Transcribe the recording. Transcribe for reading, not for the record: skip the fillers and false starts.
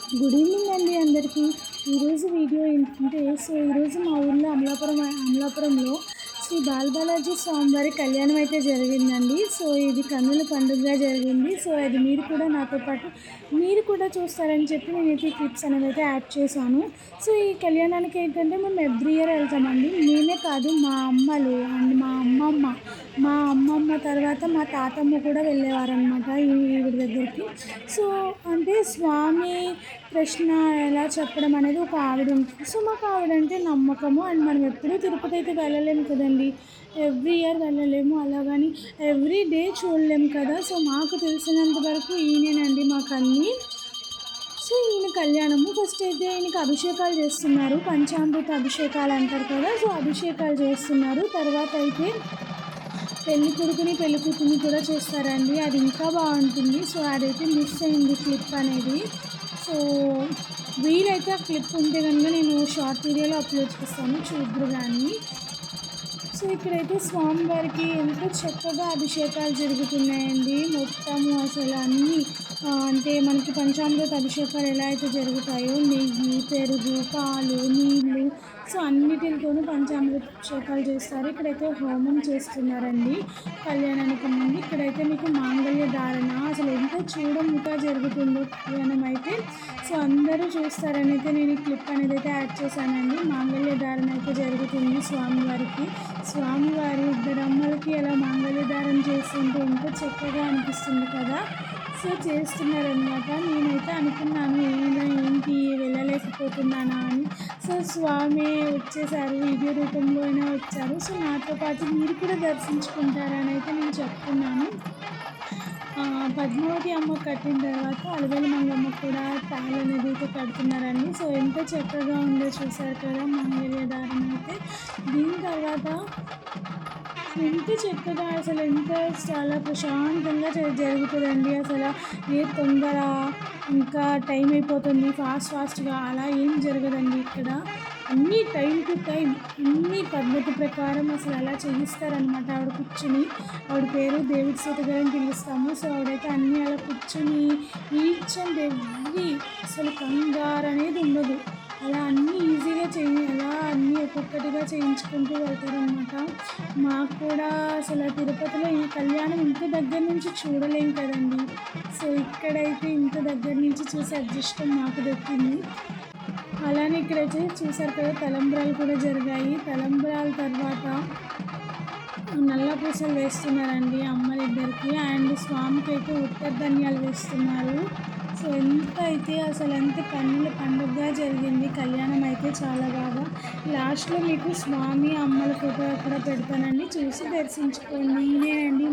Good evening అండి అందరికీ. ఈరోజు వీడియో ఏంటంటే ఈరోజు మా ఊళ్ళో అమలాపురంలో శ్రీ బాలబాలాజీ స్వామివారి కళ్యాణం అయితే జరిగిందండి. ఇది కన్నుల పండుగగా జరిగింది. అది మీరు కూడా నాతో పాటు మీరు కూడా చూస్తారని చెప్పి నేనైతే ఈ క్లిప్స్ అనేది అయితే యాడ్ చేశాను. ఈ కళ్యాణానికి ఏంటంటే మేము ఎవ్రీ ఇయర్ వెళ్తామండి. మేమే కాదు, మా అమ్మలు అండ్ మా అమ్మమ్మ తర్వాత మా తాతమ్మ కూడా వెళ్ళేవారనమాట ఈవిడ దగ్గరికి. అంటే స్వామి ప్రశ్న ఎలా చెప్పడం అనేది ఒక ఆవిడ ఉంటుంది. మాకు ఆవిడంటే నమ్మకము. అండ్ మనం ఎప్పుడూ తిరుపతి అయితే వెళ్ళలేము కదండి, ఎవ్రీ ఇయర్ వెళ్ళలేము, అలాగని ఎవ్రీ డే చూడలేము కదా. మాకు తెలిసినంత వరకు ఈయనేనండి మాకు అన్నీ. ఈయన కళ్యాణము ఫస్ట్ అయితే ఈయనకి అభిషేకాలు చేస్తున్నారు, పంచామృత అభిషేకాలు అంటారు కదా. అభిషేకాలు చేస్తున్నారు. తర్వాత అయితే పెళ్లి కొడుకుని పెళ్లి కూతురిని కూడా చేస్తారండి. అది ఇంకా బాగుంటుంది. అదైతే మిస్ అయింది క్లిప్ అనేది. వీలైతే ఆ క్లిప్ ఉంటే కనుక నేను షార్ట్ వీడియోలో అప్లోడ్ చేస్తాను, చూద్దరు కానీ. ఇక్కడైతే స్వామివారికి ఎంతో చక్కగా అభిషేకాలు జరుగుతున్నాయండి. మొత్తము అసలు అన్నీ అంటే మనకి పంచామృత అభిషేకాలు ఎలా అయితే జరుగుతాయో, నెయ్యి, పెరుగు, పాలు, నీళ్ళు, అన్నిటితోనూ పంచామృత అభిషేకాలు చేస్తారు. ఇక్కడైతే హోమం చేస్తున్నారండి కళ్యాణానికి ముందు. ఇక్కడైతే మీకు మాంగళ్య ధారణ అసలు ఎంతో చూడముగా జరుగుతుందో కళ్యాణం అయితే. అందరూ చూస్తారని అయితే నేను ఈ క్లిప్ అనేది అయితే యాడ్ చేశానండి. మాంగళ్య ధారణ అయితే జరుగుతుంది స్వామివారి ఇద్దరు అమ్మలకి అలా మాంగళ్య ధారణ చేస్తుంటే ఎంతో చక్కగా అనిపిస్తుంది కదా. చేస్తున్నారనమాట. నేనైతే అనుకున్నాను ఏంటి వెళ్ళలేకపోతున్నానా అని. స్వామి వచ్చేసారు, వీడియో రూపంలో అయినా వచ్చారు. నాతో పాటు మీరు కూడా దర్శించుకుంటారని అయితే నేను చెప్తున్నాను. పద్మావతి అమ్మ కట్టిన తర్వాత అలవేలు మంగమ్మ కూడా తాళి అనేది అయితే కడుతున్నారండి. ఎంత చక్కగా ఉందో చూసారు కదా మాంగళ్య ధారణ అయితే. దీని తర్వాత ఎంత చక్కగా అసలు చాలా ప్రశాంతంగా జరుగుతుందండి. అసలు ఏ తొందర ఇంకా టైం అయిపోతుంది ఫాస్ట్గా అలా ఏం జరగదండి. ఇక్కడ అన్నీ టైం టు టైం, అన్ని పద్ధతి ప్రకారం అసలు అలా చేయిస్తారనమాట. ఆవిడ కూర్చుని, ఆవిడ పేరు దేవిడ్ సీత గారిని పిలుస్తాము. ఆవిడైతే అన్నీ అలా కూర్చుని ఈచ్ అండ్ ఎవ్రీ అసలు కంగారు అనేది ఉండదు. అలా అన్నీ ఈజీగా అలా అన్నీ ఒక్కొక్కటిగా చేయించుకుంటూ వెళ్తారనమాట. మాకు కూడా అసలు తిరుపతిలో ఈ కళ్యాణం ఇంత దగ్గర నుంచి చూడలేం కదండి. ఇక్కడైతే ఇంత దగ్గర నుంచి చూసే అదృష్టం మాకు దొరికింది. అలానే ఇక్కడైతే చూసారు కదా తలంబ్రాలు కూడా జరిగాయి. తలంబ్రాల తర్వాత నల్ల పూసలు వేస్తున్నారండి అమ్మలిద్దరికి. అండ్ స్వామికి అయితే ఉత్తర ధాన్యాలు వేస్తున్నారు. ఎంత అయితే అసలు ఎంత కన్నుల పండుగగా జరిగింది కళ్యాణం అయితే చాలా బాగా. లాస్ట్లో మీకు స్వామి అమ్మల ఫోటో కూడా పెడతానండి, చూసి దర్శించుకోండి. నేనండి